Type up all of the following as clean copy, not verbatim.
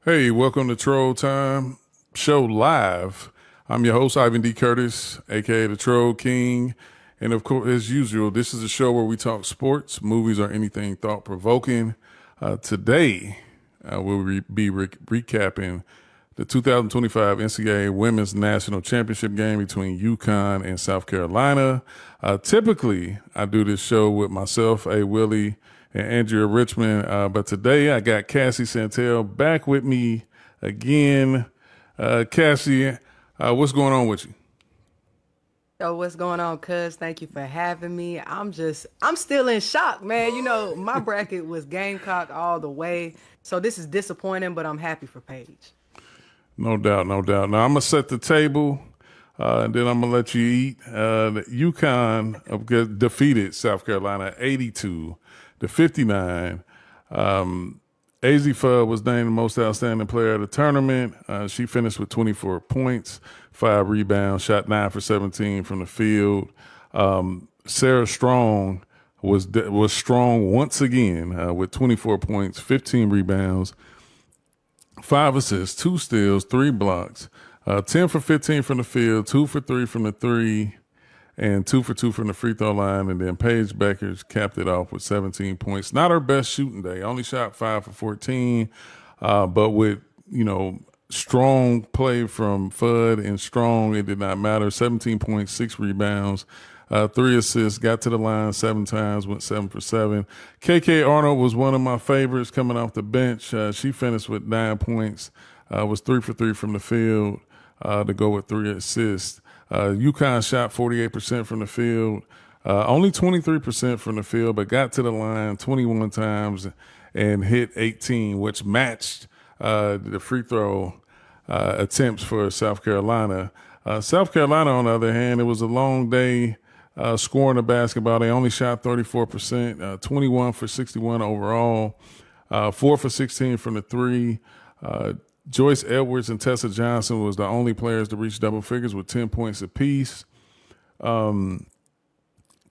Hey, welcome to Troll Time Show Live. I'm your host, Ivan D. Curtis, aka the Troll King. And of course, as usual, this is a show where we talk sports, movies, or anything thought provoking. Today, we'll be recapping the 2025 NCAA Women's National Championship game between UConn and South Carolina. Typically, I do this show with myself, A. Willie, and Andrea Richmond. But today I got Cassie Chantel back with me again. Cassie, what's going on with you? Yo, what's going on, cuz? Thank you for having me. I'm still in shock, man. My bracket was Gamecock all the way. So this is disappointing, but I'm happy for Paige. No doubt, no doubt. Now I'm gonna set the table, and then I'm gonna let you eat. The UConn defeated South Carolina 82-59. Dzifa was named the most outstanding player of the tournament. She finished with 24 points, 5 rebounds, shot 9 for 17 from the field. Sarah Strong was strong once again with 24 points, 15 rebounds, 5 assists, 2 steals, 3 blocks, 10 for 15 from the field, 2 for 3 from the three, and 2 for 2 from the free throw line. And then Paige Beckers capped it off with 17 points. Not her best shooting day. Only shot 5 for 14, but with, strong play from Fudd and Strong, it did not matter. 17 points, 6 rebounds, 3 assists, got to the line 7 times, went 7 for 7. KK Arnold was one of my favorites coming off the bench. She finished with 9 points, was 3 for 3 from the field to go with 3 assists. UConn shot 48% from the field, only 23% from the field, but got to the line 21 times and hit 18, which matched the free throw attempts for South Carolina. South Carolina, on the other hand, it was a long day scoring the basketball. They only shot 34%, 21 for 61 overall, 4 for 16 from the three. Joyce Edwards and Tessa Johnson was the only players to reach double figures with 10 points apiece. Chloe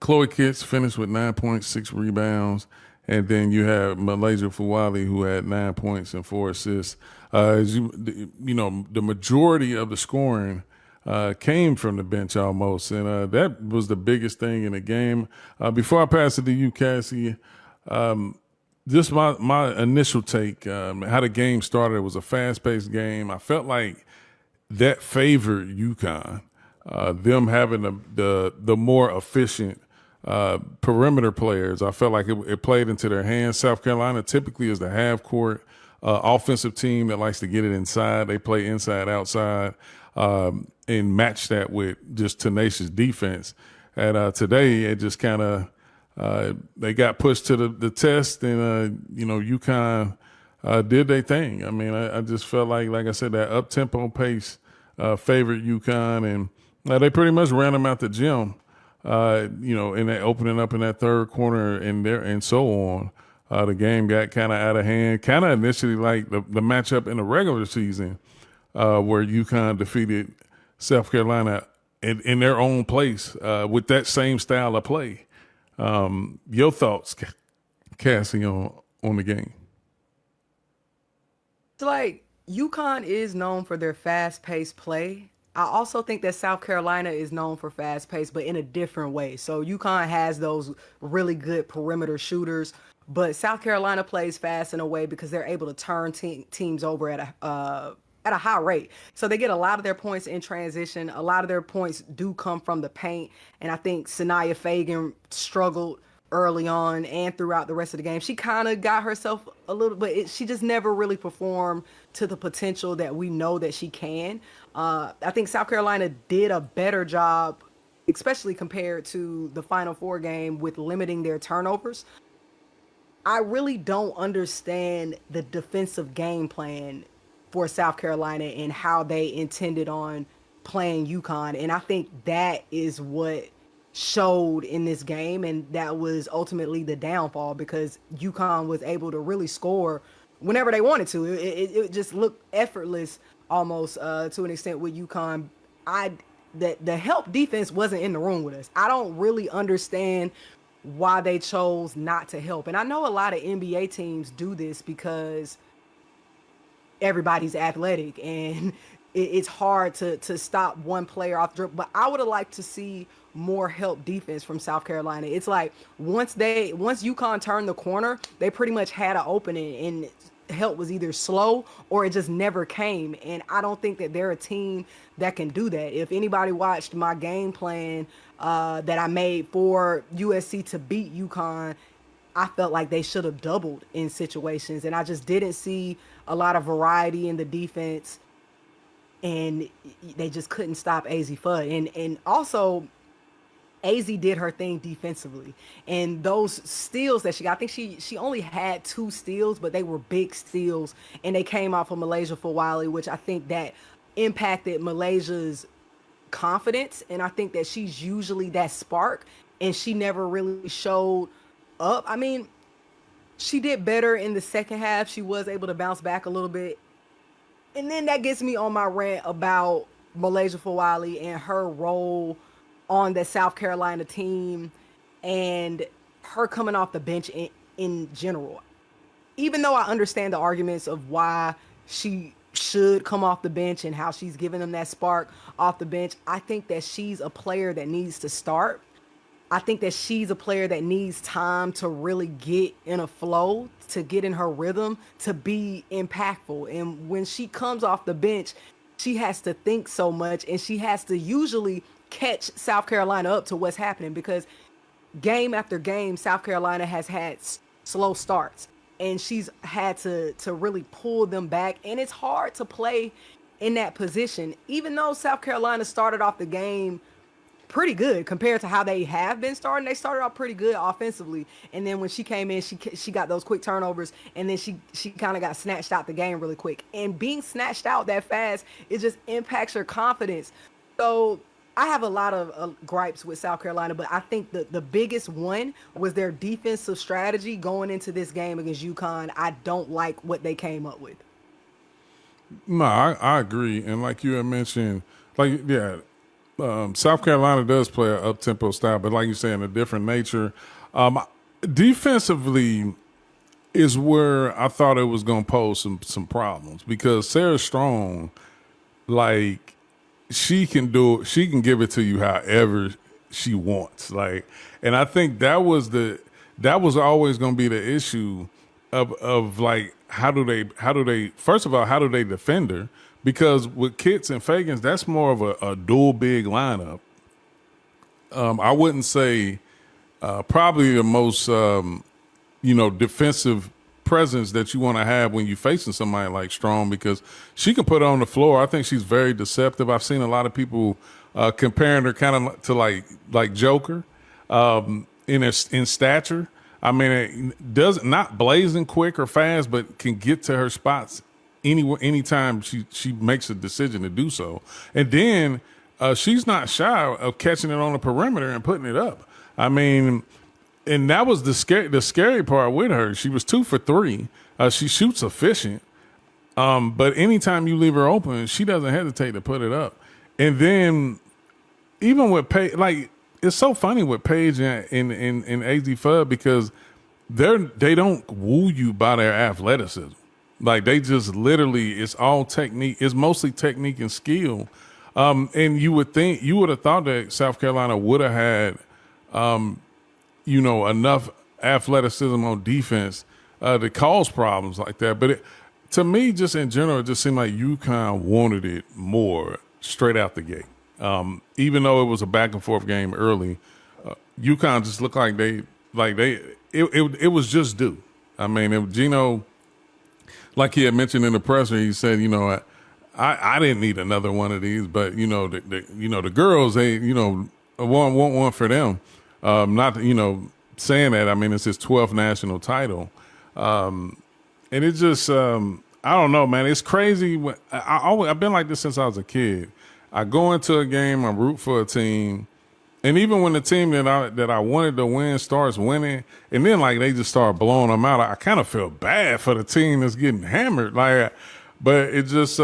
Kitts finished with 9.6 rebounds. And then you have Malaysia Fuwali, who had 9 points and 4 assists. The majority of the scoring came from the bench almost. And that was the biggest thing in the game. Before I pass it to you, Cassie, just my initial take, how the game started. It was a fast-paced game. I felt like that favored UConn, them having the more efficient perimeter players. I felt like it played into their hands. South Carolina typically is the half-court offensive team that likes to get it inside. They play inside, outside, and match that with just tenacious defense. And today, it just kind of they got pushed to the test, and UConn did their thing. I mean, I just felt like I said, that up tempo pace favored UConn, and they pretty much ran them out the gym. In that opening up in that third corner and so on. The game got kind of out of hand, kind of initially like the matchup in the regular season, where UConn defeated South Carolina in their own place with that same style of play. Your thoughts, Cassie, on the game? It's like UConn is known for their fast-paced play. I also think that South Carolina is known for fast pace, but in a different way. So UConn has those really good perimeter shooters, but South Carolina plays fast in a way because they're able to turn teams over at a high rate. So they get a lot of their points in transition. A lot of their points do come from the paint, and I think Sanaya Fagan struggled early on and throughout the rest of the game. She kind of got herself a little, but she just never really performed to the potential that we know that she can. I think South Carolina did a better job, especially compared to the Final Four game, with limiting their turnovers. I really don't understand the defensive game plan for South Carolina and how they intended on playing UConn. And I think that is what showed in this game, and that was ultimately the downfall, because UConn was able to really score whenever they wanted to. It just looked effortless almost to an extent with UConn. The help defense wasn't in the room with us. I don't really understand why they chose not to help. And I know a lot of NBA teams do this because everybody's athletic, and it's hard to stop one player off the dribble. But I would have liked to see more help defense from South Carolina. It's like once UConn turned the corner, they pretty much had an opening, and help was either slow or it just never came. And I don't think that they're a team that can do that. If anybody watched my game plan that I made for USC to beat UConn, I felt like they should have doubled in situations, and I just didn't see a lot of variety in the defense, and they just couldn't stop AZ Fudd. And also, AZ did her thing defensively, and those steals that she got, I think she only had 2 steals, but they were big steals, and they came off of Malaysia Fawali, which I think that impacted Malaysia's confidence, and I think that she's usually that spark, and she never really showed up. I mean, she did better in the second half. She was able to bounce back a little bit. And then that gets me on my rant about Malaysia Fawali and her role on the South Carolina team and her coming off the bench in general. Even though I understand the arguments of why she should come off the bench and how she's giving them that spark off the bench, I think that she's a player that needs to start. I think that she's a player that needs time to really get in a flow, to get in her rhythm, to be impactful. And when she comes off the bench, she has to think so much, and she has to usually catch South Carolina up to what's happening, because game after game, South Carolina has had slow starts, and she's had to really pull them back. And it's hard to play in that position, even though South Carolina started off the game pretty good compared to how they have been starting. They started off pretty good offensively, and then when she came in, she got those quick turnovers, and then she kind of got snatched out the game really quick. And being snatched out that fast, it just impacts your confidence. So I have a lot of gripes with South Carolina, but I think the biggest one was their defensive strategy going into this game against UConn. I don't like what they came up with. No, I agree. And like you had mentioned, South Carolina does play an up-tempo style, but like you say, in a different nature. Defensively is where I thought it was going to pose some problems, because Sarah Strong, like, she can give it to you however she wants. Like, and I think that was always going to be the issue of like, how do they first of all, how do they defend her? Because with Kitts and Fagans, that's more of a dual big lineup. I wouldn't say probably the most defensive presence that you want to have when you're facing somebody like Strong, because she can put her on the floor. I think she's very deceptive. I've seen a lot of people comparing her kind of to like Joker in stature. I mean, it does not blazing quick or fast, but can get to her spots anytime she makes a decision to do so. And then she's not shy of catching it on the perimeter and putting it up. I mean, and that was the scary part with her. She was 2 for 3. She shoots efficient. But anytime you leave her open, she doesn't hesitate to put it up. And then even with Paige, like, it's so funny with Paige and AZ Fudd, because they don't woo you by their athleticism. Like, they just literally, it's all technique. It's mostly technique and skill. And you would have thought that South Carolina would have had, enough athleticism on defense to cause problems like that. But to me, just in general, it just seemed like UConn wanted it more straight out the gate. Even though it was a back and forth game early, UConn just looked like it was just due. I mean, if Gino, like he had mentioned in the presser, he said, I didn't need another one of these, but the girls, they want one for them. Not saying that, I mean, it's his 12th national title, and it just I don't know, man. It's crazy. I've been like this since I was a kid. I go into a game, I root for a team, and even when the team that I wanted to win starts winning, and then like they just start blowing them out, I kind of feel bad for the team that's getting hammered. Like, but it just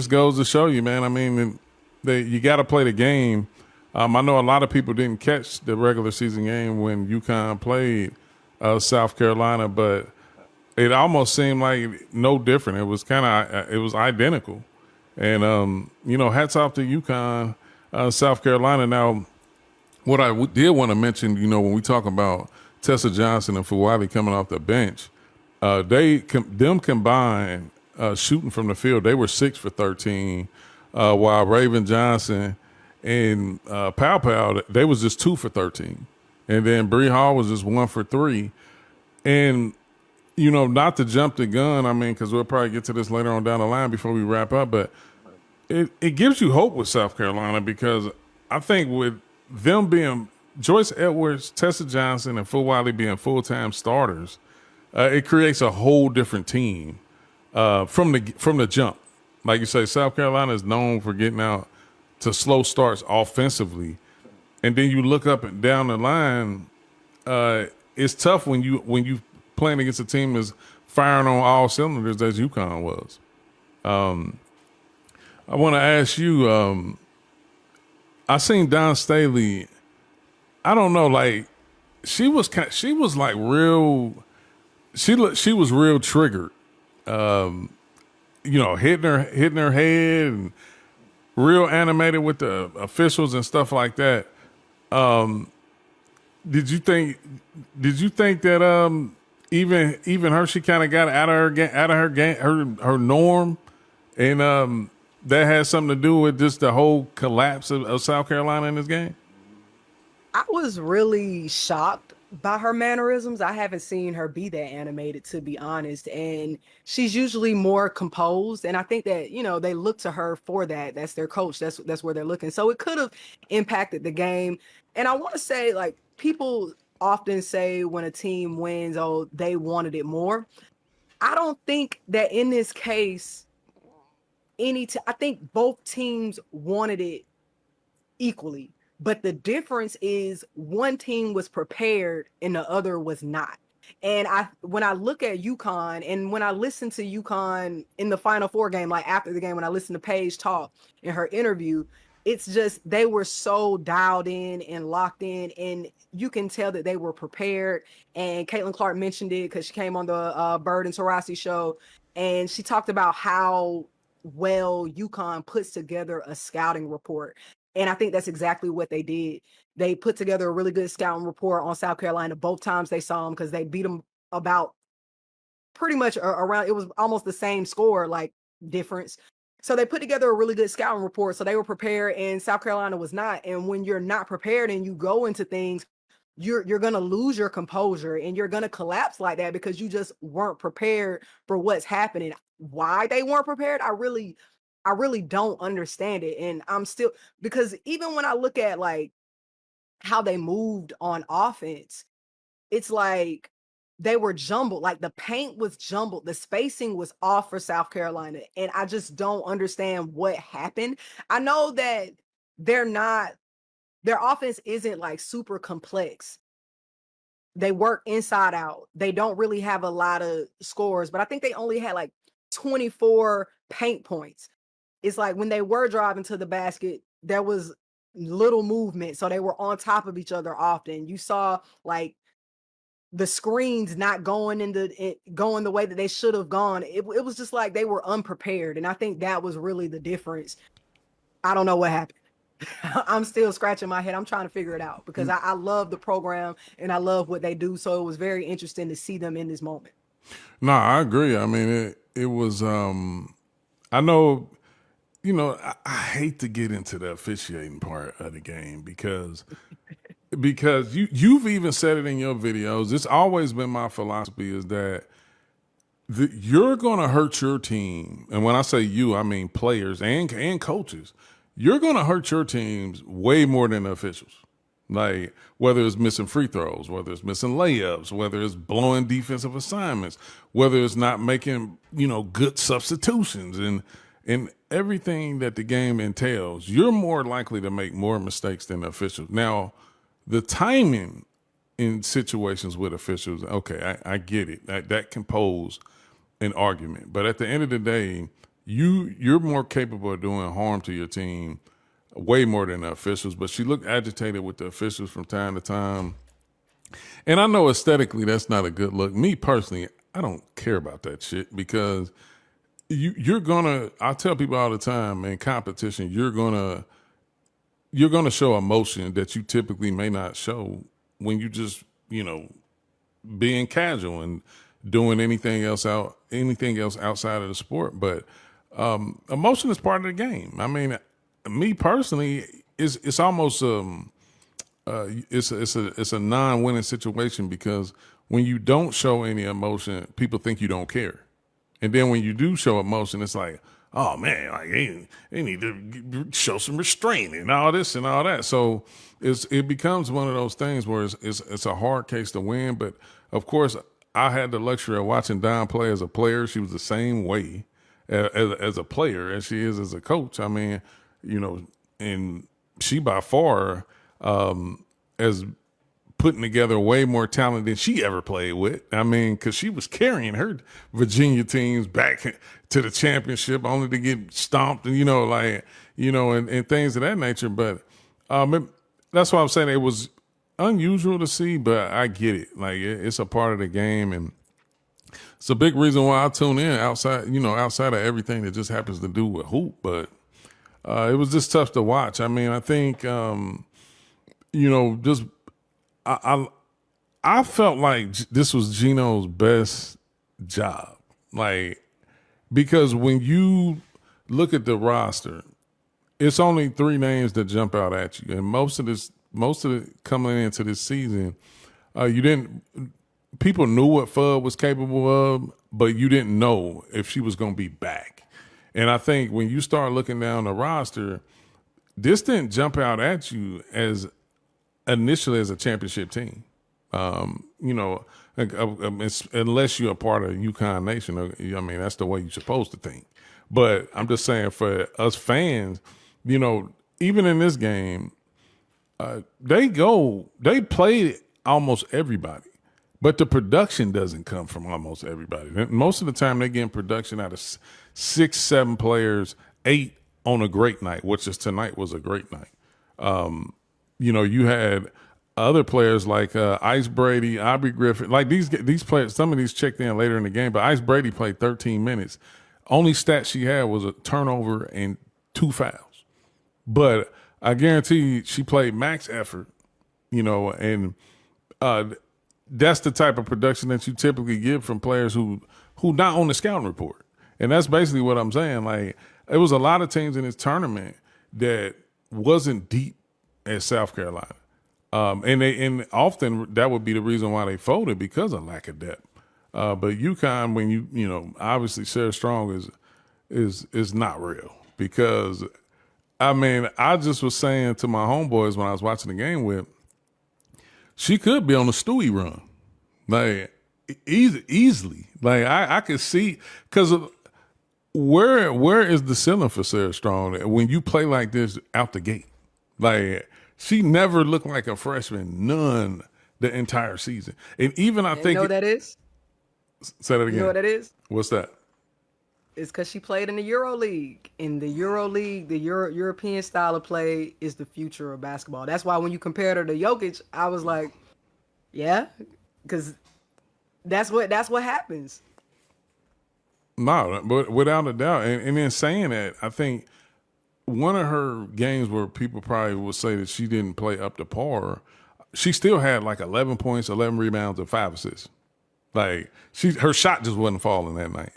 goes to show you, man. I mean, you got to play the game. I know a lot of people didn't catch the regular season game when UConn played South Carolina, but it almost seemed like no different. It was it was identical. And hats off to UConn, South Carolina. Now, what I did want to mention, when we talk about Tessa Johnson and Fuwali coming off the bench, them combined shooting from the field, they were 6 for 13, while Raven Johnson and Pow Pow, they was just 2 for 13, and then Bree Hall was just 1 for 3, and not to jump the gun, I mean, because we'll probably get to this later on down the line before we wrap up, but it gives you hope with South Carolina, because I think with them being Joyce Edwards, Tessa Johnson, and Fuwali being full-time starters, it creates a whole different team from the jump. Like you say, South Carolina is known for getting out to slow starts offensively, and then you look up and down the line. It's tough when you playing against a team that's firing on all cylinders as UConn was. I want to ask you. I seen Don Staley. I don't know, like she was like real. She was real triggered. Hitting her head and real animated with the officials and stuff like that. Did you think that even her, she kind of got out of her norm, and that has something to do with just the whole collapse of South Carolina in this game? I was really shocked by her mannerisms. I haven't seen her be that animated, to be honest. And she's usually more composed. And I think that, they look to her for that. That's their coach. That's where they're looking. So it could have impacted the game. And I want to say, like, people often say when a team wins, oh, they wanted it more. I don't think that in this case, I think both teams wanted it equally. But the difference is one team was prepared and the other was not. And when I look at UConn and when I listen to UConn in the Final Four game, like after the game, when I listen to Paige talk in her interview, it's just they were so dialed in and locked in, and you can tell that they were prepared. And Caitlin Clark mentioned it because she came on the Bird and Taurasi show, and she talked about how well UConn puts together a scouting report. And I think that's exactly what they did. They put together a really good scouting report on South Carolina both times they saw them, because they beat them about pretty much around, it was almost the same score, like, difference. So they put together a really good scouting report. So they were prepared, and South Carolina was not. And when you're not prepared and you go into things, you're going to lose your composure and you're going to collapse like that because you just weren't prepared for what's happening. Why they weren't prepared, I really don't understand it. And I'm still, because even when I look at like how they moved on offense, it's like they were jumbled. Like the paint was jumbled. The spacing was off for South Carolina. And I just don't understand what happened. I know that their offense isn't like super complex. They work inside out. They don't really have a lot of scores, but I think they only had like 24 paint points. It's like when they were driving to the basket, there was little movement. So they were on top of each other often. You saw like the screens not going going the way that they should have gone. It was just like they were unprepared. And I think that was really the difference. I don't know what happened. I'm still scratching my head. I'm trying to figure it out because I love the program and I love what they do. So it was very interesting to see them in this moment. No, I agree. I mean, it was, I know, I hate to get into the officiating part of the game because you've even said it in your videos. It's always been my philosophy is that you're going to hurt your team. And when I say you, I mean players and coaches. You're going to hurt your teams way more than the officials. Like whether it's missing free throws, whether it's missing layups, whether it's blowing defensive assignments, whether it's not making, good substitutions and everything that the game entails, you're more likely to make more mistakes than the officials. Now, the timing in situations with officials, okay, I get it. That can pose an argument. But at the end of the day, you're more capable of doing harm to your team way more than the officials. But she looked agitated with the officials from time to time. And I know aesthetically that's not a good look. Me personally, I don't care about that shit because you're gonna. I tell people all the time in competition, you're gonna show emotion that you typically may not show when you just being casual and doing anything else outside of the sport. But emotion is part of the game. I mean, me personally, it's almost it's a non-winning situation because when you don't show any emotion, people think you don't care, and then when you do show emotion, it's like, oh man, like they need to show some restraint and all this and all that. So it becomes one of those things where it's a hard case to win. But of course, I had the luxury of watching Dawn play as a player. She was the same way as a player as she is as a coach. I mean, and she by far as putting together way more talent than she ever played with. I mean, because she was carrying her Virginia teams back to the championship only to get stomped and, and things of that nature. But that's why I'm saying it was unusual to see, but I get it. Like, it's a part of the game, and it's a big reason why I tune in outside of everything that just happens to do with hoop. But it was just tough to watch. I mean, I think, just I felt like this was Gino's best job, like, because when you look at the roster, it's only 3 names that jump out at you, and most of it coming into this season, people knew what Fudd was capable of, but you didn't know if she was going to be back. And I think when you start looking down the roster, this didn't jump out at you as initially as a championship team, unless you're a part of UConn Nation. I mean, that's the way you're supposed to think. But I'm just saying, for us fans, even in this game, they play almost everybody, but the production doesn't come from almost everybody. Most of the time, they're getting production out of 6, 7 players, 8 on a great night, which is tonight was a great night. You had other players like Ice Brady, Aubrey Griffin, like these players. Some of these checked in later in the game, but Ice Brady played 13 minutes. Only stat she had was a turnover and 2 fouls. But I guarantee she played max effort, and that's the type of production that you typically get from players who not on the scouting report. And that's basically what I'm saying. Like, it was a lot of teams in this tournament that wasn't deep at South Carolina. And often that would be the reason why they folded, because of lack of depth. But UConn, when obviously Sarah Strong is not real, because I mean, I just was saying to my homeboys when I was watching the game with, she could be on the Stewie run, like easily. Like I could see, because where is the ceiling for Sarah Strong when you play like this out the gate? Like, she never looked like a freshman, none, the entire season. And even I think, you know what that is? Say that again. You know what that is? What's that? It's because she played in the Euro League. In the Euro League, the European style of play is the future of basketball. That's why when you compared her to Jokic, I was like, yeah, because that's what happens. No, but without a doubt. And then saying that, I think one of her games where people probably would say that she didn't play up to par, she still had like 11 points, 11 rebounds, and 5 assists. Like, her shot just wasn't falling that night.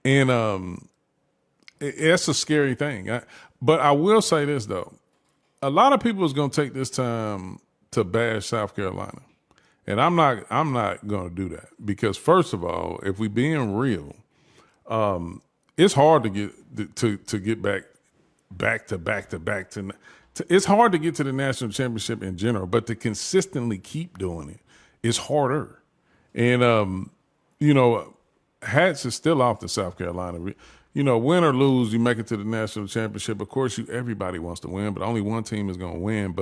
And it's a scary thing. But I will say this, though. A lot of people is going to take this time to bash South Carolina. And I'm not going to do that, because first of all, if we being real, it's hard to get back to it's hard to get to the national championship in general, but to consistently keep doing it is harder. And hats is still off to South Carolina. Win or lose, you make it to the national championship. Of course, everybody wants to win, but only one team is going to win.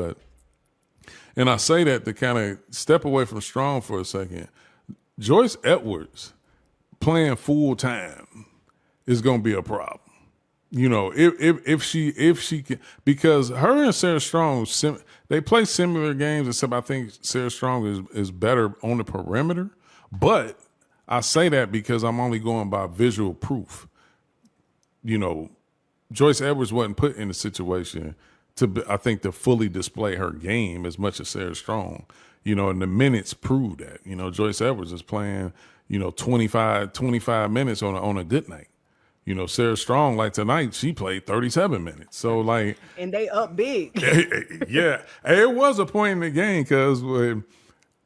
And I say that to kind of step away from Strong for a second. Joyce Edwards playing full time is going to be a problem. If she can, because her and Sarah Strong, they play similar games, except I think Sarah Strong is better on the perimeter. But I say that because I'm only going by visual proof. Joyce Edwards wasn't put in a situation I think, to fully display her game as much as Sarah Strong. And the minutes prove that. Joyce Edwards is playing, 25 minutes on a good night. Sarah Strong, like tonight, she played 37 minutes. So, like, and they up big. yeah, it was a point in the game because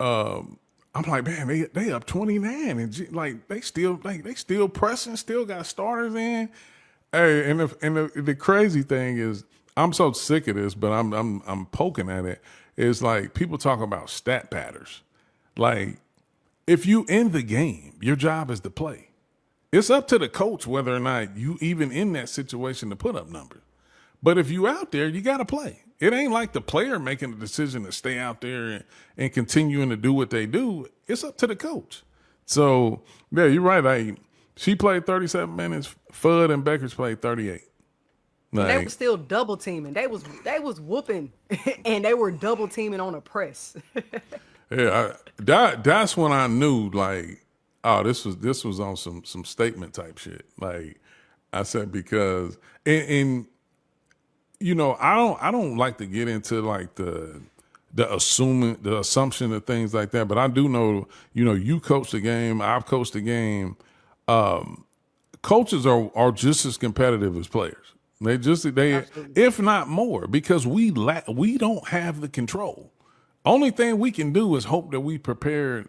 I'm like, man, they up 29 and they still pressing, still got starters in. Hey, and the crazy thing is, I'm so sick of this, but I'm poking at it. It's like people talk about stat patterns. Like, if you in the game, your job is to play. It's up to the coach whether or not you even in that situation to put up numbers. But if you out there, you got to play. It ain't like the player making the decision to stay out there and continuing to do what they do. It's up to the coach. So, yeah, you're right. She played 37 minutes. Fudd and Beckers played 38. They were still double teaming. They was whooping, and they were double teaming on a press. Yeah, that's when I knew, like, oh, this was on some statement type shit. Like I said, because and I don't like to get into like the assumption of things like that. But I do know, you coach the game, I've coached the game. Coaches are just as competitive as players. They Absolutely. if not more, because we don't have the control. Only thing we can do is hope that we prepared,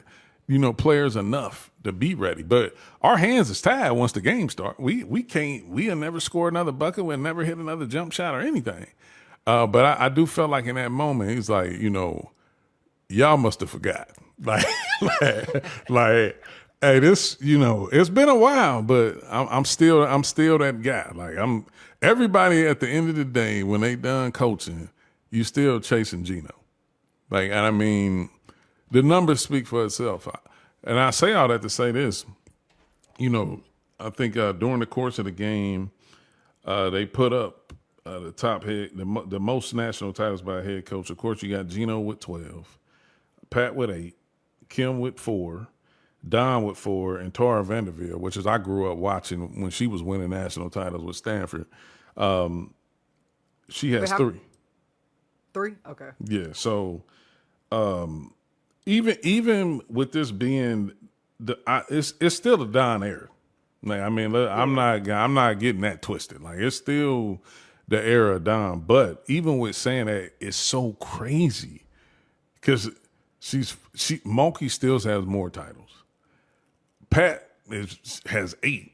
players enough to be ready. But our hands is tied once the game starts. We'll never score another bucket. We'll never hit another jump shot or anything. But I do feel like in that moment, he's like, y'all must have forgot. Like, hey, this, it's been a while, but I'm still that guy. Like, everybody at the end of the day, when they done coaching, you still chasing Gino. Like, and I mean, the numbers speak for itself. And I say all that to say this, I think during the course of the game, they put up the most national titles by a head coach. Of course, you got Gino with 12, Pat with 8, Kim with 4, Don with 4, and Tara Vanderveer, which is I grew up watching when she was winning national titles with Stanford. She has 3. 3? Okay. Yeah. So even with this being it's still a Don era. Like, I mean, I'm not getting that twisted. Like, it's still the era of Don. But even with saying that, it's so crazy because Monkey still has more titles. Pat has 8.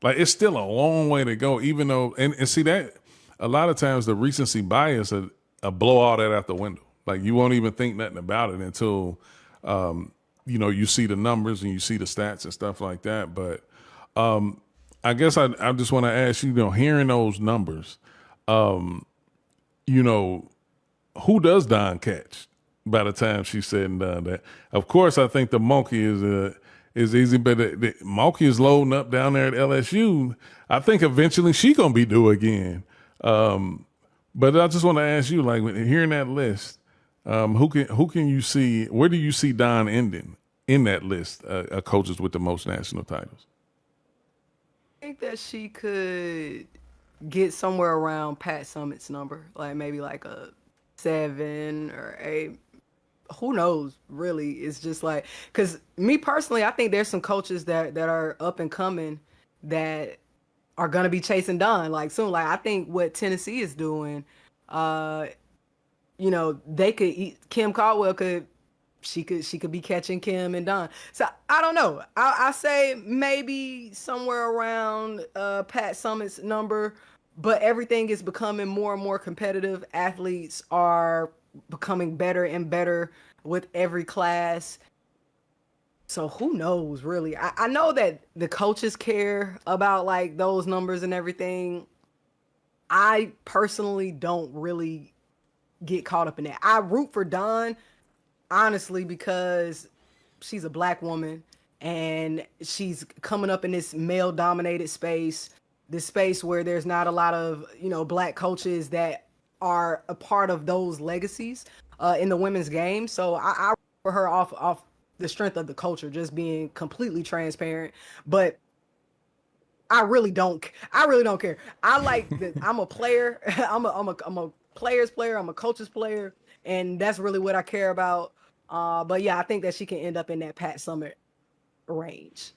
Like, it's still a long way to go, even though, and see that a lot of times the recency bias a blow all that out the window. Like, you won't even think nothing about it until, you see the numbers and you see the stats and stuff like that. But I guess I just want to ask you, hearing those numbers, who does Don catch by the time she's said and done that? Of course, I think the Monkey is easy, but the Monkey is loading up down there at LSU. I think eventually she going to be due again. But I just want to ask you, like, hearing that list, who can you see? Where do you see Don ending in that list of coaches with the most national titles? I think that she could get somewhere around Pat Summitt's number, like maybe like a 7 or 8. Who knows, really? It's just like, because me personally, I think there's some coaches that are up and coming that are gonna be chasing Don like soon. Like, I think what Tennessee is doing, they could Kim Caldwell could be catching Kim and Don. So I don't know. I say maybe somewhere around Pat Summitt's number, but everything is becoming more and more competitive. Athletes are becoming better and better with every class. So who knows, really? I know that the coaches care about like those numbers and everything. I personally don't really get caught up in that. I root for Dawn, honestly, because she's a black woman and she's coming up in this male-dominated space, this space where there's not a lot of, black coaches that are a part of those legacies in the women's game. So I root for her off the strength of the culture, just being completely transparent. But I really don't care. I like that I'm a player. I'm a player's player. I'm a coach's player, and that's really what I care about. But yeah, I think that she can end up in that Pat Summitt range.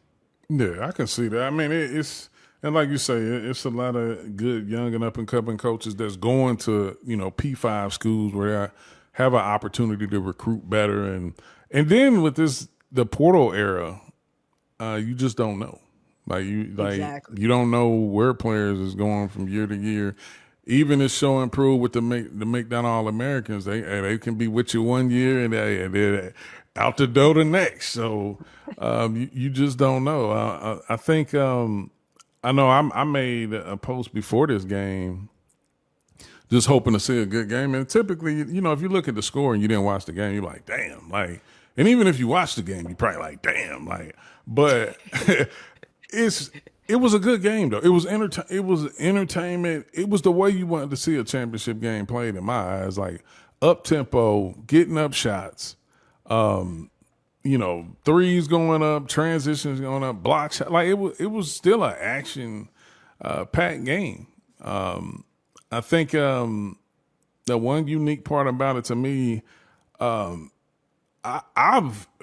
Yeah, I can see that. I mean, it's and like you say, it's a lot of good young and up and coming coaches that's going to P5 schools where they have an opportunity to recruit better, and then with the portal era, you just don't know. Exactly. You don't know where players is going from year to year. Even if show improve with the make down All Americans, they can be with you one year and they're out the door the next. So you just don't know. I think I know I made a post before this game, just hoping to see a good game. And typically, if you look at the score and you didn't watch the game, you're like, damn, like. And even if you watch the game, you're probably like, damn, like. But it's it was a good game though. It was entertainment. It was the way you wanted to see a championship game played in my eyes, like up tempo, getting up shots, threes going up, transitions going up, block shot. Like it was still an action packed game. I think the one unique part about it to me, I've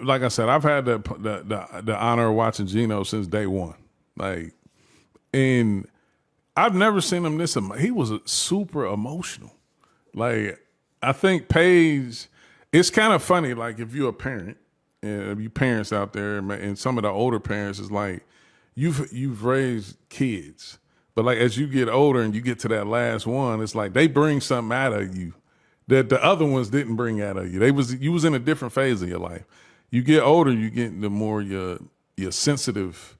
like I said, I've had the honor of watching Gino since day one. Like, and I've never seen him this. He was super emotional. Like, I think Paige. It's kind of funny. Like, if you're a parent, and if you parents out there, and some of the older parents is like, you've raised kids, but like as you get older and you get to that last one, it's like they bring something out of you that the other ones didn't bring out of you. You was in a different phase of your life. You get older, you get into more your sensitive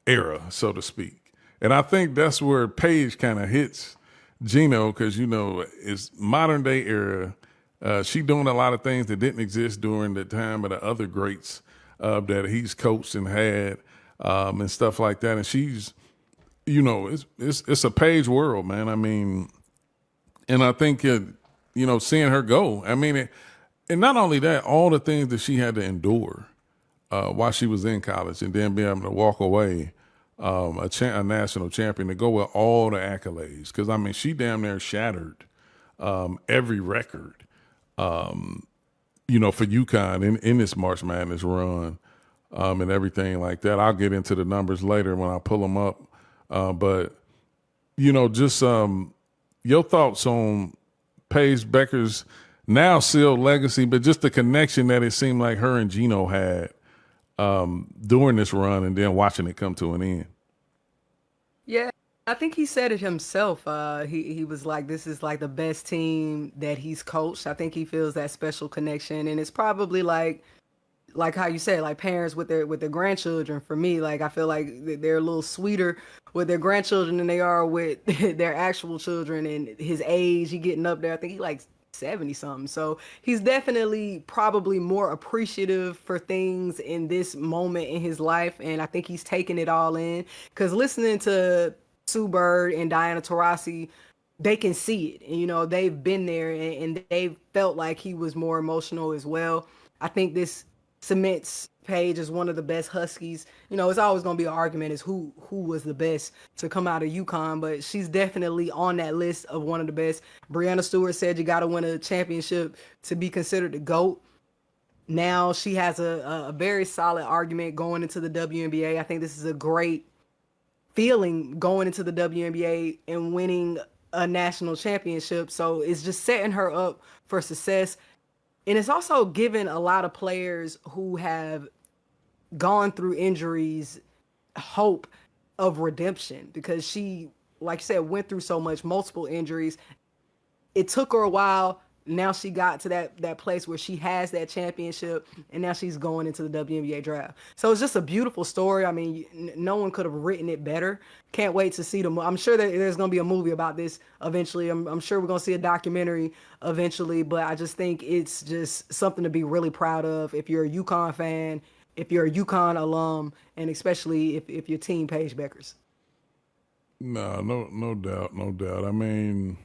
era, so to speak. And I think that's where Paige kind of hits Gino because it's modern day era. She doing a lot of things that didn't exist during the time of the other greats that he's coached and had and stuff like that. And she's, it's a Paige world, man. I mean, and I think seeing her go. I mean, and not only that, all the things that she had to endure while she was in college, and then being able to walk away a national champion to go with all the accolades. Because I mean, she damn near shattered every record, for UConn in this March Madness run and everything like that. I'll get into the numbers later when I pull them up, but just your thoughts on Paige Becker's now sealed legacy, but just the connection that it seemed like her and Gino had during this run and then watching it come to an end. Yeah, I think he said it himself. He was like, "This is like the best team that he's coached." I think he feels that special connection, and it's probably like how you said, like parents with their grandchildren. For me, like I feel like they're a little sweeter with their grandchildren than they are with their actual children. And his age, he getting up there. I think he like 70 something. So he's definitely probably more appreciative for things in this moment in his life. And I think he's taking it all in. Because listening to Sue Bird and Diana Taurasi, they can see it. And, they've been there and they've felt like he was more emotional as well. I think this cements Paige as one of the best Huskies. It's always going to be an argument as who was the best to come out of UConn, but she's definitely on that list of one of the best. Breanna Stewart said you got to win a championship to be considered the GOAT. Now she has a very solid argument going into the WNBA. I think this is a great feeling going into the WNBA and winning a national championship. So it's just setting her up for success. And it's also given a lot of players who have gone through injuries hope of redemption because she, like you said, went through so much, multiple injuries. It took her a while. Now she got to that place where she has that championship, and now she's going into the WNBA draft. So it's just a beautiful story. I mean, no one could have written it better. Can't wait to see I'm sure that there's going to be a movie about this eventually. I'm sure we're going to see a documentary eventually, but I just think it's just something to be really proud of if you're a UConn fan, if you're a UConn alum, and especially if you're Team Paige Beckers. No doubt, no doubt. I mean,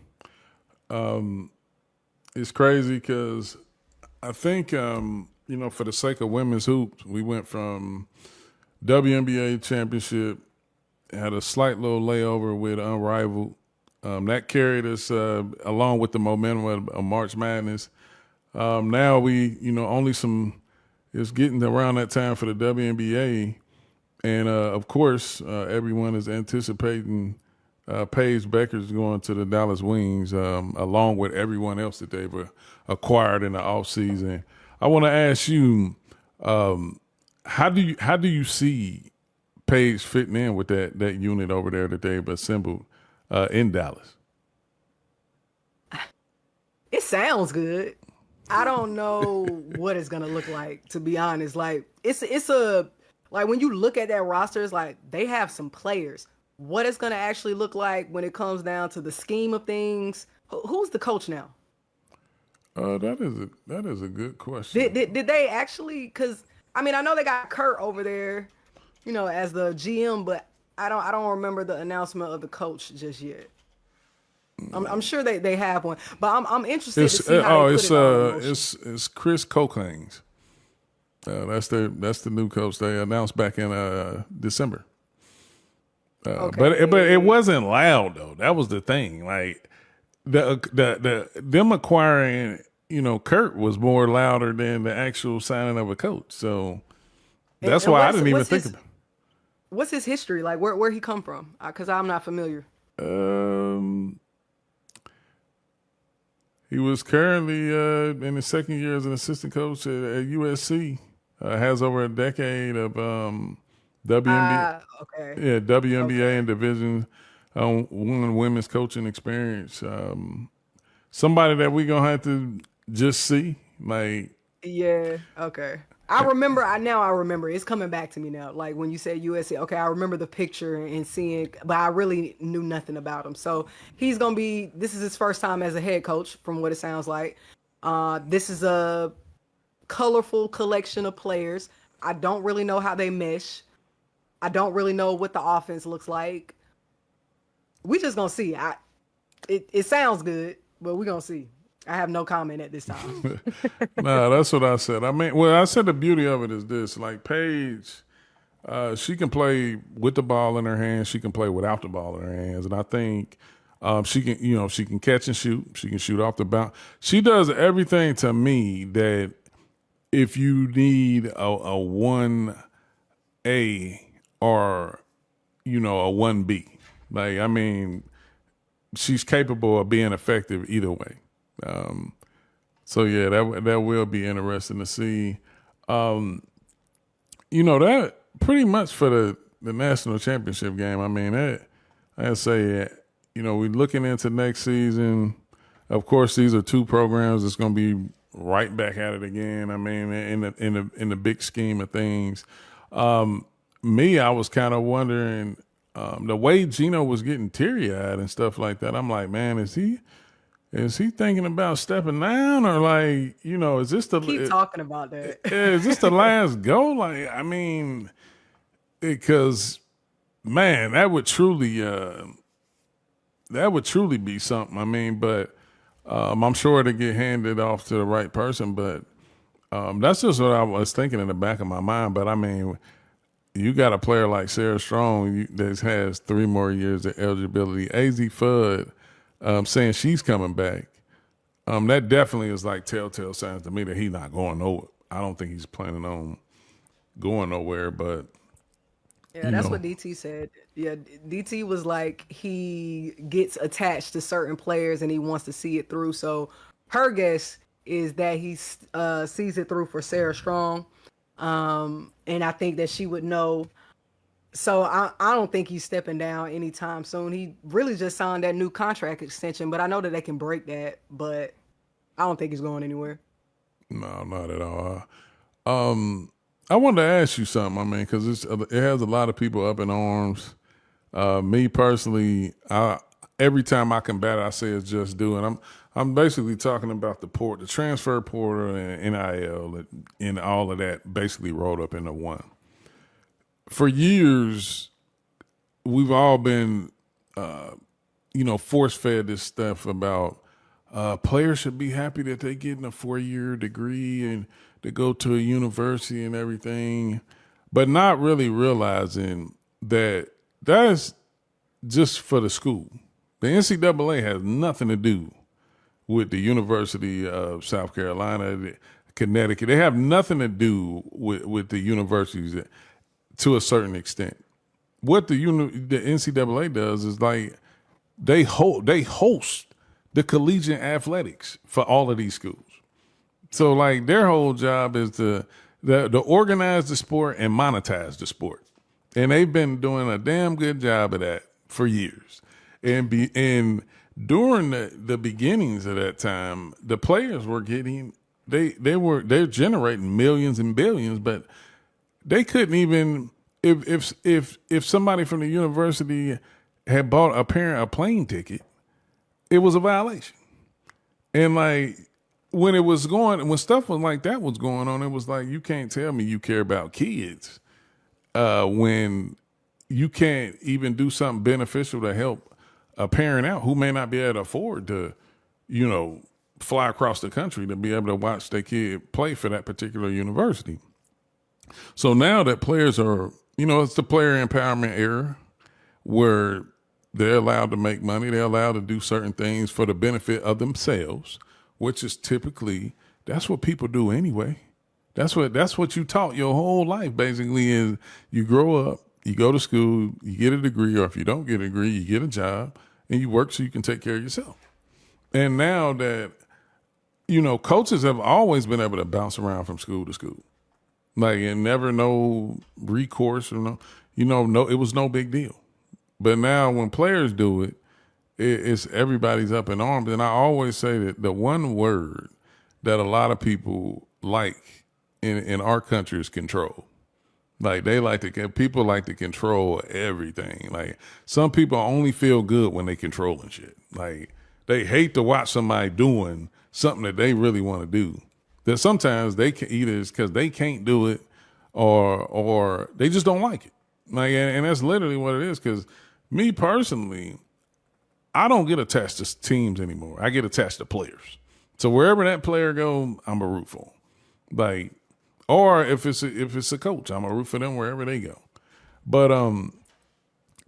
it's crazy because I think for the sake of women's hoops, we went from WNBA championship, had a slight little layover with Unrivaled. That carried us along with the momentum of March Madness. Now we, it's getting around that time for the WNBA. And, of course, everyone is anticipating Paige Becker's going to the Dallas Wings, along with everyone else that they've acquired in the offseason. I want to ask you, how do you see Paige fitting in with that unit over there that they've assembled in Dallas? It sounds good. I don't know what it's gonna look like, to be honest. Like it's a like when you look at that roster, it's like they have some players. What it's gonna actually look like when it comes down to the scheme of things. Who's the coach now? That is a good question. Did they actually? Because I mean, I know they got Kurt over there, as the GM, but I don't remember the announcement of the coach just yet. I'm sure they have one, but I'm interested to see how they put it on. It's Chris Cocaines. That's the new coach they announced back in December. Okay. But it wasn't loud though. That was the thing. Like them acquiring, Kurt was more louder than the actual signing of a coach. So that's why I didn't even think about it. What's his history like? Where he come from? Because I'm not familiar. He was currently in his second year as an assistant coach at USC. Has over a decade of WNBA. Okay. Yeah, WNBA and Division One women's coaching experience. Somebody that we gonna have to just see. Like, Yeah. Okay. I remember. It's coming back to me now. Like when you said USC, okay, I remember the picture and seeing, but I really knew nothing about him. So this is his first time as a head coach, from what it sounds like. This is a colorful collection of players. I don't really know how they mesh. I don't really know what the offense looks like. We just gonna see. It sounds good, but we gonna see. I have no comment at this time. Nah, that's what I said. I mean, I said the beauty of it is this: like Paige, she can play with the ball in her hands. She can play without the ball in her hands, and I think she can. She can catch and shoot. She can shoot off the bounce. She does everything to me that if you need a 1A or a 1B, like I mean, she's capable of being effective either way. So yeah, that will be interesting to see. That pretty much for the national championship game. I mean, I'd say, we're looking into next season. Of course, these are two programs that's going to be right back at it again. I mean, in the big scheme of things, I was kind of wondering the way Gino was getting teary-eyed and stuff like that. I'm like, man, is he thinking about stepping down, or like, is this the Keep talking about that? Is this the last go? Like, I mean, because man, that would truly be something. I mean, but I'm sure to get handed off to the right person. But that's just what I was thinking in the back of my mind. But I mean, you got a player like Sarah Strong that has 3 more years of eligibility. AZ Fudd. Saying she's coming back, that definitely is like telltale signs to me that he's not going nowhere. I don't think he's planning on going nowhere, but yeah, that's what DT said. Yeah, DT was like he gets attached to certain players and he wants to see it through. So her guess is that he sees it through for Sarah Strong, and I think that she would know. So I don't think he's stepping down anytime soon. He really just signed that new contract extension, but I know that they can break that, but I don't think he's going anywhere. No, not at all. I wanted to ask you something. I mean, because it has a lot of people up in arms. Me personally, every time I combat it, I say it's just do it. I'm basically talking about the transfer portal and NIL and all of that basically rolled up into one. For years, we've all been, force-fed this stuff about players should be happy that they're getting a 4-year degree and to go to a university and everything, but not really realizing that that's just for the school. The NCAA has nothing to do with the University of South Carolina, Connecticut. They have nothing to do with the universities to a certain extent. What the NCAA does is like they host the collegiate athletics for all of these schools. So like their whole job is to organize the sport and monetize the sport, and they've been doing a damn good job of that for years. And during the beginnings of that time, the players were getting they're generating millions and billions, but they couldn't even if somebody from the university had bought a parent a plane ticket, it was a violation. And like when stuff was like that was going on, it was like you can't tell me you care about kids when you can't even do something beneficial to help a parent out who may not be able to afford to, fly across the country to be able to watch their kid play for that particular university. So now that players are, it's the player empowerment era where they're allowed to make money. They're allowed to do certain things for the benefit of themselves, which is typically, that's what people do anyway. That's what you taught your whole life, basically, is you grow up, you go to school, you get a degree, or if you don't get a degree, you get a job, and you work so you can take care of yourself. And now that, coaches have always been able to bounce around from school to school. Like, and never no recourse or it was no big deal. But now when players do it, it's everybody's up in arms. And I always say that the one word that a lot of people like in our country is control. Like people like to control everything. Like some people only feel good when they controlling shit. Like they hate to watch somebody doing something that they really want to do. That sometimes they can either it's because they can't do it or they just don't like it. Like and that's literally what it is. Because me personally, I don't get attached to teams anymore. I get attached to players. So wherever that player go, I'm a root for them. Like, or if it's a coach, I'm a root for them wherever they go. But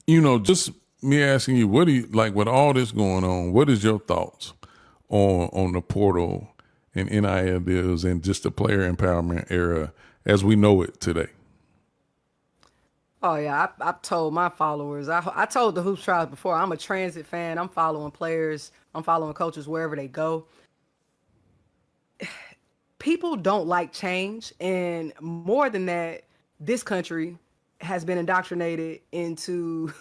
just me asking you, what do you like with all this going on? What is your thoughts on the portal and NIL deals and just the player empowerment era as we know it today? Oh yeah, I've told my followers. I told the Hoops Trials before. I'm a transit fan. I'm following players. I'm following coaches wherever they go. People don't like change, and more than that, this country has been indoctrinated into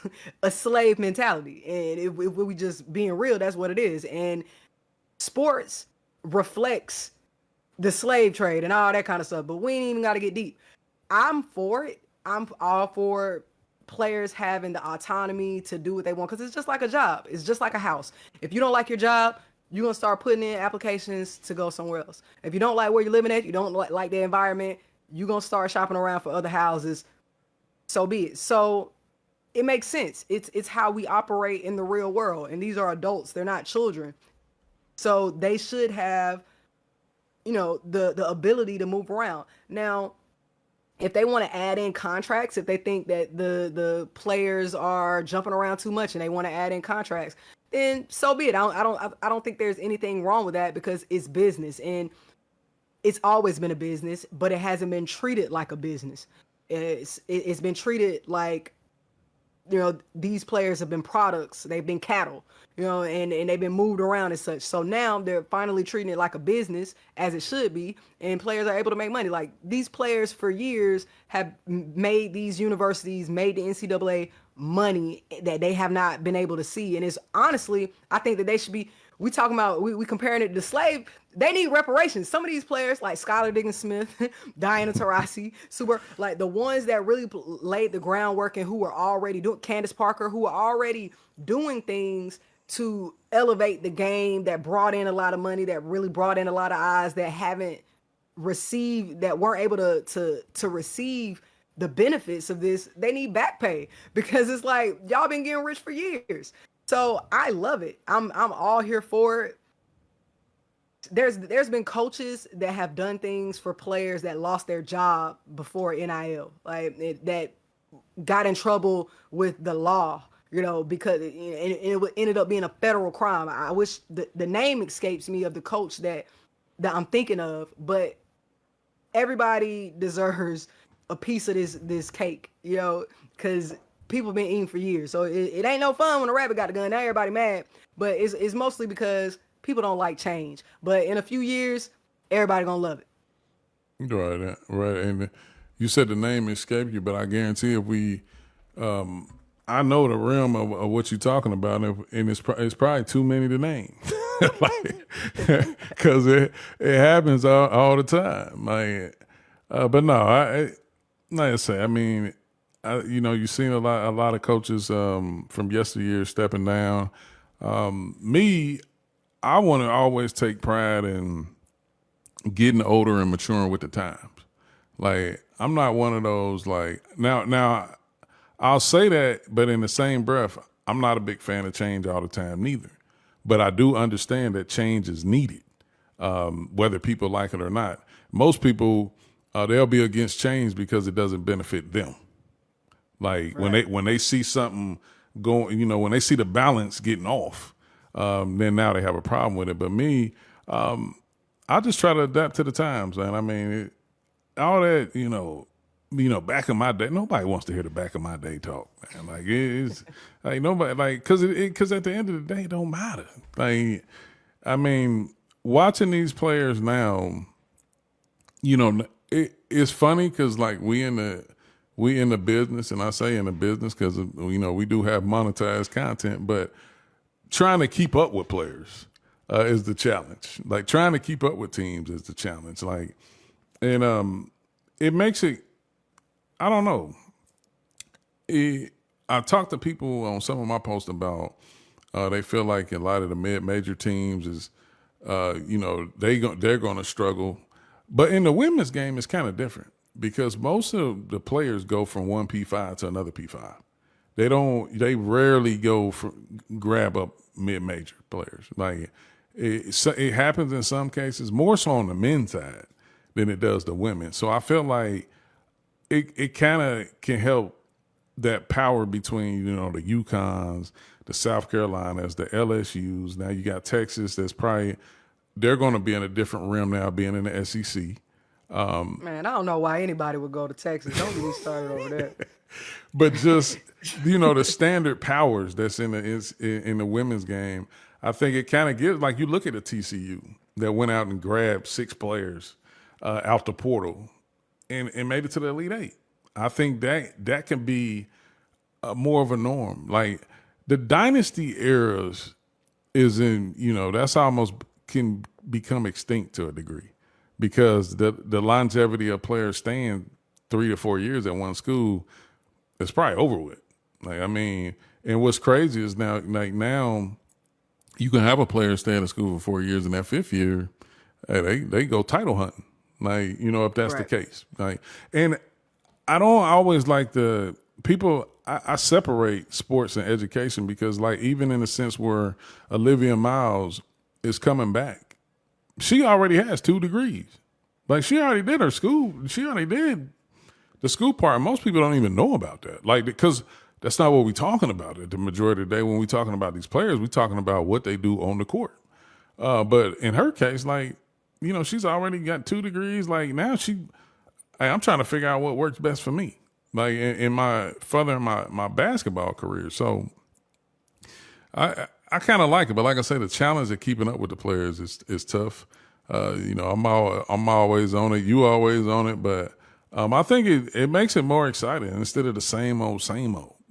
a slave mentality. And if we just being real, that's what it is. And sports reflects the slave trade and all that kind of stuff. But we ain't even got to get deep. I'm for it. I'm all for players having the autonomy to do what they want because it's just like a job. It's just like a house. If you don't like your job, you're going to start putting in applications to go somewhere else. If you don't like where you're living at, you don't like the environment, you're going to start shopping around for other houses. So be it. So it makes sense. It's how we operate in the real world. And these are adults. They're not children. So they should have, the ability to move around. Now, if they want to add in contracts, if they think that the players are jumping around too much and they want to add in contracts, then so be it. I don't think there's anything wrong with that because it's business and it's always been a business, but it hasn't been treated like a business. It's been treated like, these players have been products. They've been cattle, and they've been moved around and such. So now they're finally treating it like a business as it should be. And players are able to make money. Like these players for years have made these universities, made the NCAA money that they have not been able to see. And it's honestly, I think that they should be, we talking about, we comparing it to slave. They need reparations. Some of these players like Skylar Diggins-Smith, Diana Taurasi, like the ones that really laid the groundwork and who were already doing, Candace Parker, who were already doing things to elevate the game that brought in a lot of money, that really brought in a lot of eyes that haven't received, that weren't able to receive the benefits of this. They need back pay because it's like, y'all been getting rich for years. So I love it. I'm all here for it. there's been coaches that have done things for players that lost their job before NIL, that got in trouble with the law, because it ended up being a federal crime. I wish the name escapes me of the coach that I'm thinking of, but everybody deserves a piece of this cake, because people been eating for years. So it ain't no fun when a rabbit got a gun. Now everybody mad, but it's mostly because people don't like change. But in a few years, everybody gonna love it. Right, right. And you said the name escaped you, but I guarantee if we, I know the realm of what you're talking about, and it's probably too many to name, because it happens all the time. But no, like I say, I mean, you've seen a lot of coaches from yesteryear stepping down. Me, I want to always take pride in getting older and maturing with the times. Like, I'm not one of those, like, now I'll say that, but in the same breath, I'm not a big fan of change all the time neither. But I do understand that change is needed, whether people like it or not. Most people, they'll be against change because it doesn't benefit them. Like, right. when they see something going, when they see the balance getting off, then now they have a problem with it. But me, I just try to adapt to the times, man. I mean, all that, back in my day, nobody wants to hear the back of my day talk, man. Like, it's like nobody, like, because at the end of the day, it don't matter. Like, I mean, watching these players now, it's funny because, like, we in the business, and I say in the business because, we do have monetized content, but trying to keep up with players is the challenge. Like, trying to keep up with teams is the challenge. Like, and it makes it, I don't know. I talked to people on some of my posts about they feel like a lot of the mid-major teams is, they're going to struggle. But in the women's game, it's kind of different because most of the players go from one P5 to another P5. They rarely grab up mid-major players. Like, it happens in some cases, more so on the men's side than it does the women. So I feel like it kind of can help that power between, the UConns, the South Carolinas, the LSUs. Now you got Texas they're going to be in a different realm now being in the SEC. Man, I don't know why anybody would go to Texas. Don't get me started over there. But just, the standard powers that's in the women's game, I think it kind of gives, like, you look at a TCU that went out and grabbed 6 players out the portal and made it to the Elite Eight. I think that can be more of a norm. Like, the dynasty eras is that's almost can become extinct to a degree because the longevity of players staying 3 to 4 years at one school is probably over with. Like, I mean, and what's crazy is now you can have a player stay at a school for 4 years, and that 5th year, they go title hunting. Like, if that's the case. Like, and I don't always like the people. I separate sports and education because, like, even in the sense where Olivia Miles is coming back, she already has 2 degrees. Like, she already did her school. She already did the school part. Most people don't even know about that. Like, because that's not what we're talking about at the majority of the day. When we're talking about these players, we're talking about what they do on the court. But in her case, like, she's already got 2 degrees. Like, now I'm trying to figure out what works best for me, like in my further my basketball career. So I kind of like it, but like I say, the challenge of keeping up with the players is tough. I'm always on it. You always on it, but I think it makes it more exciting instead of the same old.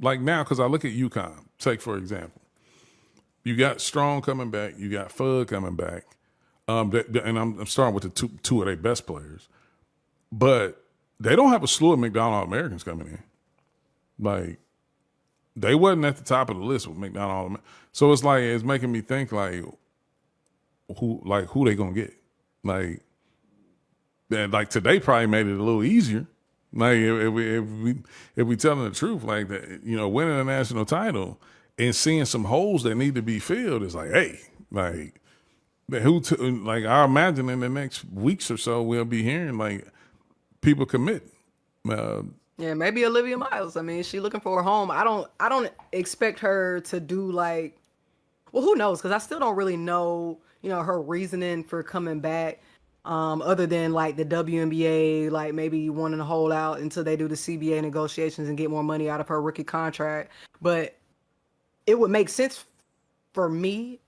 Like now, because I look at UConn. Take for example, you got Strong coming back, you got Fudd coming back, and I'm starting with the two of their best players. But they don't have a slew of McDonald Americans coming in. Like, they wasn't at the top of the list with McDonald. So it's like, it's making me think, like, who they gonna get? Like, and like today probably made it a little easier. Like, if we telling the truth, like, that, winning a national title and seeing some holes that need to be filled is like, hey, like, like I imagine in the next weeks or so we'll be hearing like people commit. Uh, Yeah, maybe Olivia Miles. I mean, she looking for a home. I don't expect her to do like, well, who knows? Because I still don't really know, her reasoning for coming back. Other than like the WNBA, like maybe wanting to hold out until they do the CBA negotiations and get more money out of her rookie contract. But it would make sense for me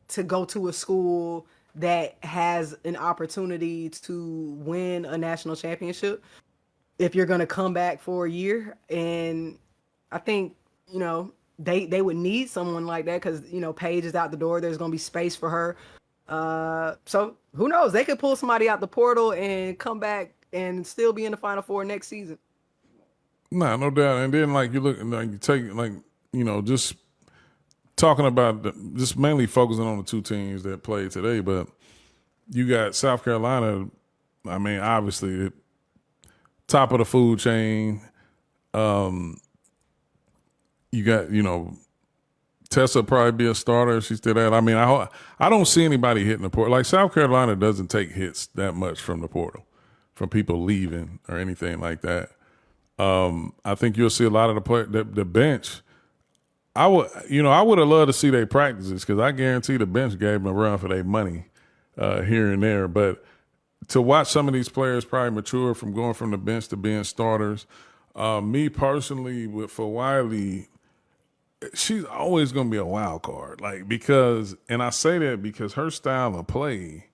to go to a school that has an opportunity to win a national championship if you're going to come back for a year. And I think, they would need someone like that because, Paige is out the door. There's going to be space for her. So who knows? They could pull somebody out the portal and come back and still be in the Final Four next season. nah, no doubt. And then like you look, like you take like just talking about just mainly focusing on the two teams that played today, but you got South Carolina. I mean, obviously top of the food chain. You got Tessa probably be a starter if she's still that. I mean, I don't see anybody hitting the portal. Like South Carolina doesn't take hits that much from the portal, from people leaving or anything like that. I think you'll see a lot of the bench. I would have loved to see their practices because I guarantee the bench gave them a run for their money here and there. But to watch some of these players probably mature from going from the bench to being starters. Me personally, for Wiley, she's always going to be a wild card. Like and I say that because her style of play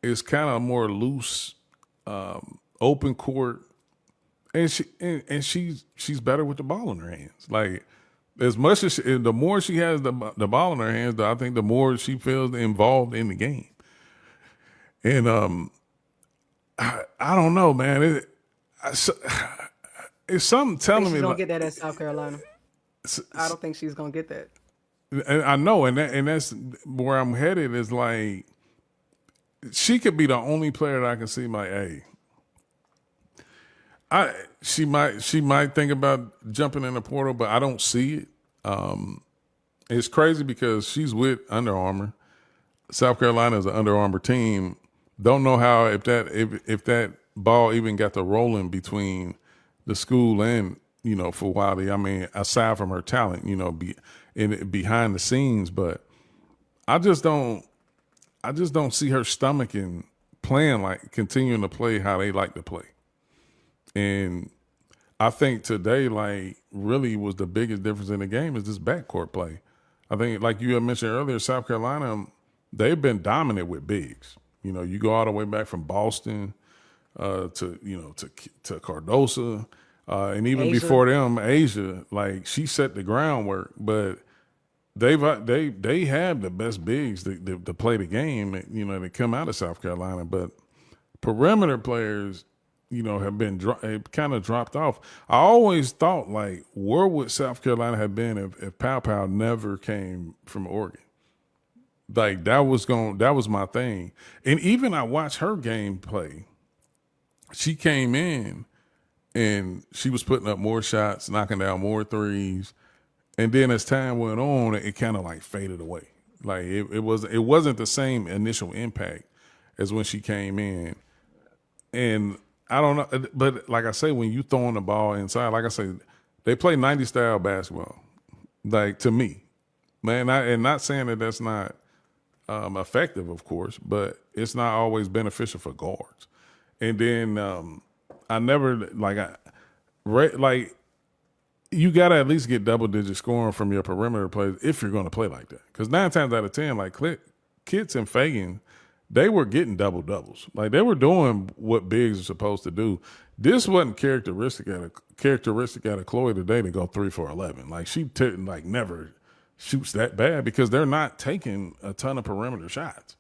is kind of more loose, open court, and she's better with the ball in her hands. Like as much as the more she has the ball in her hands, I think the more she feels involved in the game. And I don't know, man. It's something telling me She's gonna like, get that at South Carolina. I don't think she's gonna get that. and I know, and that's where I'm headed. Is like she could be the only player that I can see. Like, hey, she might think about jumping in the portal, but I don't see it. It's crazy because she's with Under Armour. South Carolina is an Under Armour team. Don't know how if that ball even got to rolling between the school and for Wiley. I mean, aside from her talent, behind the scenes, but I just don't see her stomaching playing like continuing to play how they like to play. And I think today, like, really was the biggest difference in the game is this backcourt play. I think, like you had mentioned earlier, South Carolina, they've been dominant with bigs. You go all the way back from Boston to Cardosa, and even Asia. before them, Asia. Like she set the groundwork, but they have the best bigs to play the game. That come out of South Carolina, but perimeter players, have been kind of dropped off. I always thought like, where would South Carolina have been if Pow Pow never came from Oregon? Like that was my thing. And even I watched her game play. She came in and she was putting up more shots, knocking down more threes. And then as time went on, it kind of like faded away. Like it wasn't the same initial impact as when she came in. And I don't know, but like I say, when you throwing the ball inside, like I say, they play 90 style basketball. Like to me, man, and not saying that that's not effective, of course, but it's not always beneficial for guards. And then I never like you got to at least get double digit scoring from your perimeter players if you're going to play like that. Because 9 times out of 10, like Kits and Fagan, they were getting double doubles. Like they were doing what bigs are supposed to do. This wasn't characteristic out of Chloe today to go 3 for 11. Like she never shoots that bad because they're not taking a ton of perimeter shots.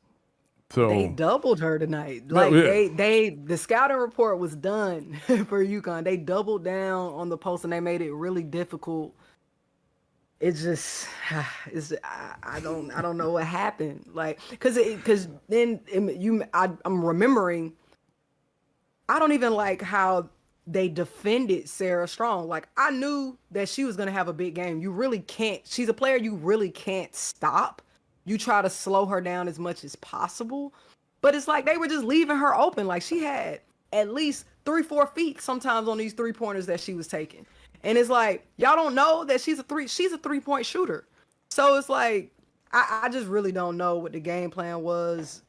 So They doubled her tonight. Like yeah. the scouting report was done for UConn. They doubled down on the post and they made it really difficult. It's just I don't know what happened. Like because then I'm remembering I don't even like how they defended Sarah Strong. Like I knew that she was gonna have a big game. You really can't. She's a player you really can't stop. you try to slow her down as much as possible. But it's like they were just leaving her open. Like she had at least 3-4 feet sometimes on these 3-pointers that she was taking. And it's like, y'all don't know that she's a 3-point shooter. So it's like, I just really don't know what the game plan was.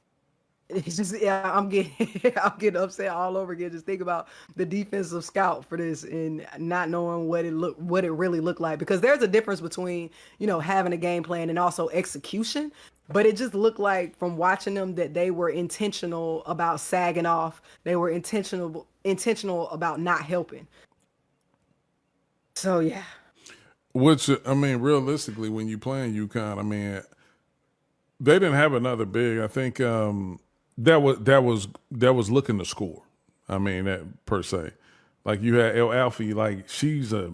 It's just, yeah, I'm getting upset all over again. Just think about the defensive scout for this and not knowing what it really looked like, because there's a difference between, having a game plan and also execution. But it just looked like from watching them that they were intentional about sagging off. They were intentional about not helping. So yeah. Which, I mean, realistically, when you play in UConn, I mean, they didn't have another big. I think that was looking to score. I mean, that per se. Like you had El Alfie, like she's a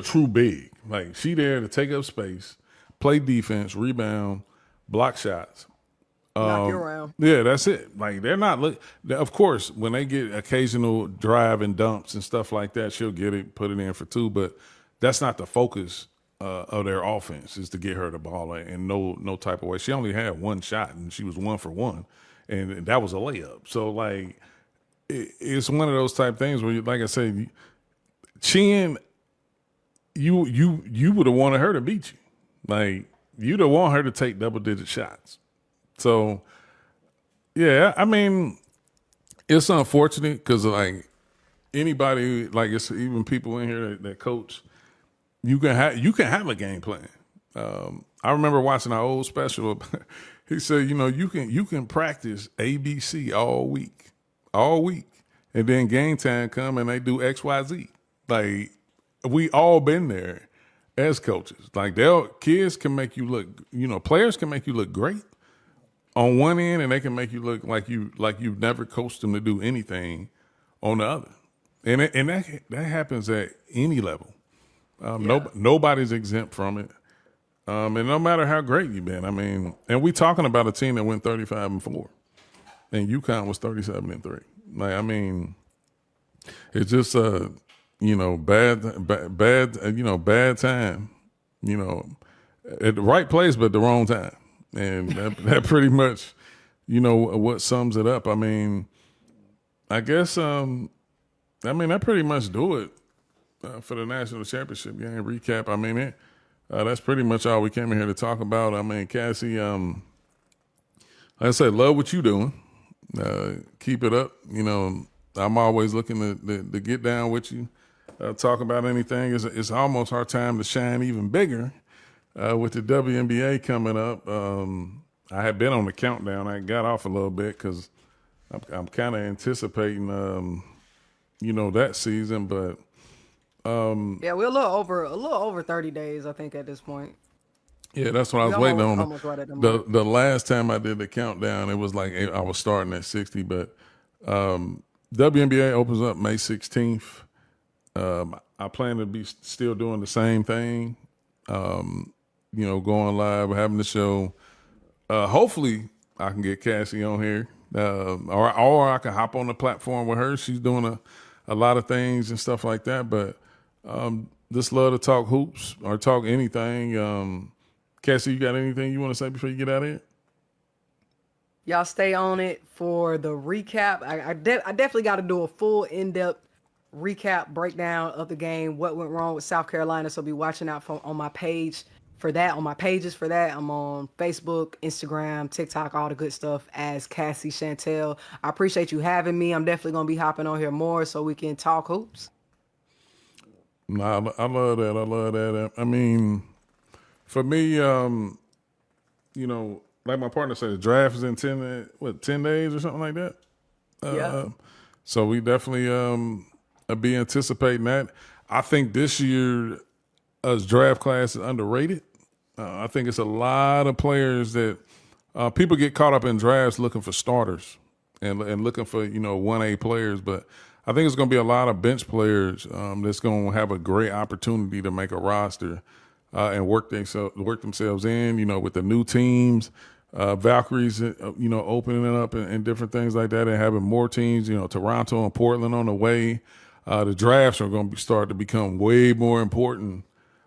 true big. Like she there to take up space, play defense, rebound, block shots. Knock you around. Yeah, that's it. Like they're not look. Of course, when they get occasional drive and dumps and stuff like that, she'll get it, put it in for two. But that's not the focus of their offense. Is to get her the ball in no type of way. She only had one shot and she was 1 for 1, and that was a layup. So like, it's one of those type things where, like I said, Chin, you would have wanted her to beat you. Like you'd have wanted her to take double-digit shots. So, yeah, I mean, it's unfortunate because, like, anybody, like, it's even people in here that coach, you can have a game plan. I remember watching our old special. He said, you can practice ABC all week, and then game time come and they do XYZ. Like, we all been there as coaches. Like, kids can make you look, players can make you look great on one end, and they can make you look like you've never coached them to do anything on the other, and that happens at any level. Nobody's exempt from it, and no matter how great you've been. I mean, and we talking about a team that went 35-4, and UConn was 37-3. Like, I mean, it's just bad time, at the right place but the wrong time. And that pretty much, what sums it up. I mean, I guess, that pretty much do it for the national championship game recap. I mean, that's pretty much all we came in here to talk about. I mean, Cassie, like I said, love what you doing. Keep it up. I'm always looking to get down with you, talk about anything. It's almost our time to shine even bigger. With the WNBA coming up, I had been on the countdown. I got off a little bit because I'm kind of anticipating, that season. But yeah, we're a little over 30 days, I think, at this point. Yeah, that's what I was waiting on. Almost right at The last time I did the countdown, it was like I was starting at 60. But WNBA opens up May 16th. I plan to be still doing the same thing. Going live, having the show. Hopefully, I can get Cassie on here, or I can hop on the platform with her. She's doing a lot of things and stuff like that. But just love to talk hoops or talk anything. Cassie, you got anything you want to say before you get out of here? Y'all stay on it for the recap. I definitely got to do a full in-depth recap breakdown of the game, what went wrong with South Carolina. So be watching out on my page for that, on my pages for that. I'm on Facebook, Instagram, TikTok, all the good stuff as Cassie Chantel. I appreciate you having me. I'm definitely going to be hopping on here more so we can talk hoops. Nah, I love that. I love that. I mean, for me, like my partner said, the draft is in 10 days or something like that? Yeah. So we definitely be anticipating that. I think this year draft class is underrated. I think it's a lot of players that people get caught up in drafts looking for starters and looking for 1A players, but I think it's going to be a lot of bench players that's going to have a great opportunity to make a roster and work themselves in. With the new teams, Valkyries, opening up and different things like that, and having more teams. Toronto and Portland on the way. The drafts are going to start to become way more important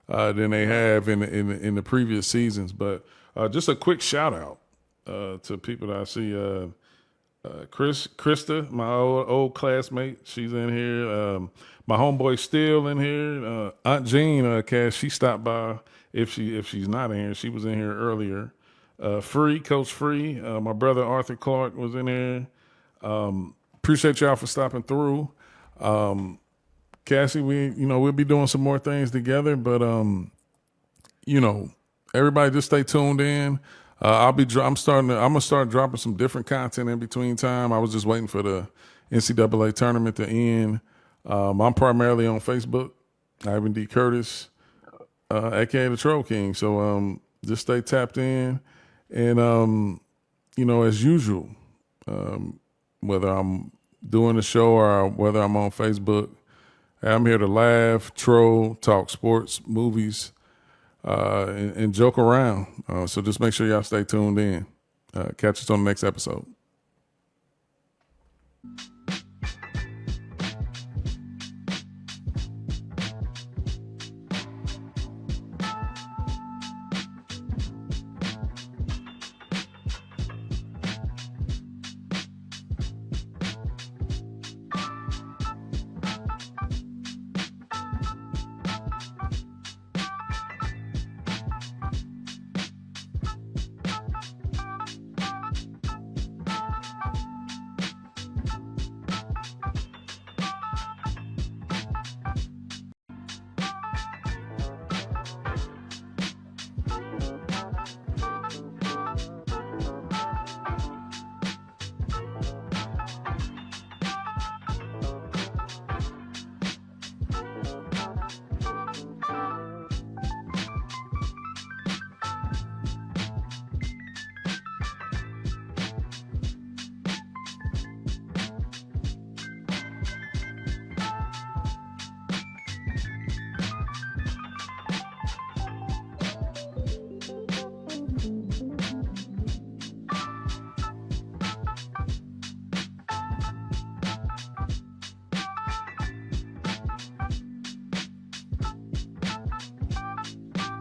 than they have in the previous seasons. But Just a quick shout out to people that I see. Krista, my old classmate, she's in here. My homeboy still in here. Aunt Jean, Cass, she stopped by. If she's not in here, she was in here earlier. Coach Free, my brother Arthur Clark was in here. Appreciate y'all for stopping through. Cassie, we'll be doing some more things together, but everybody just stay tuned in. I'm gonna start dropping some different content in between time. I was just waiting for the NCAA tournament to end. I'm primarily on Facebook, Ivan D. Curtis, aka the Troll King. So just stay tapped in, and as usual, whether I'm doing the show or whether I'm on Facebook, I'm here to laugh, troll, talk sports, movies, and joke around. So just make sure y'all stay tuned in. Catch us on the next episode.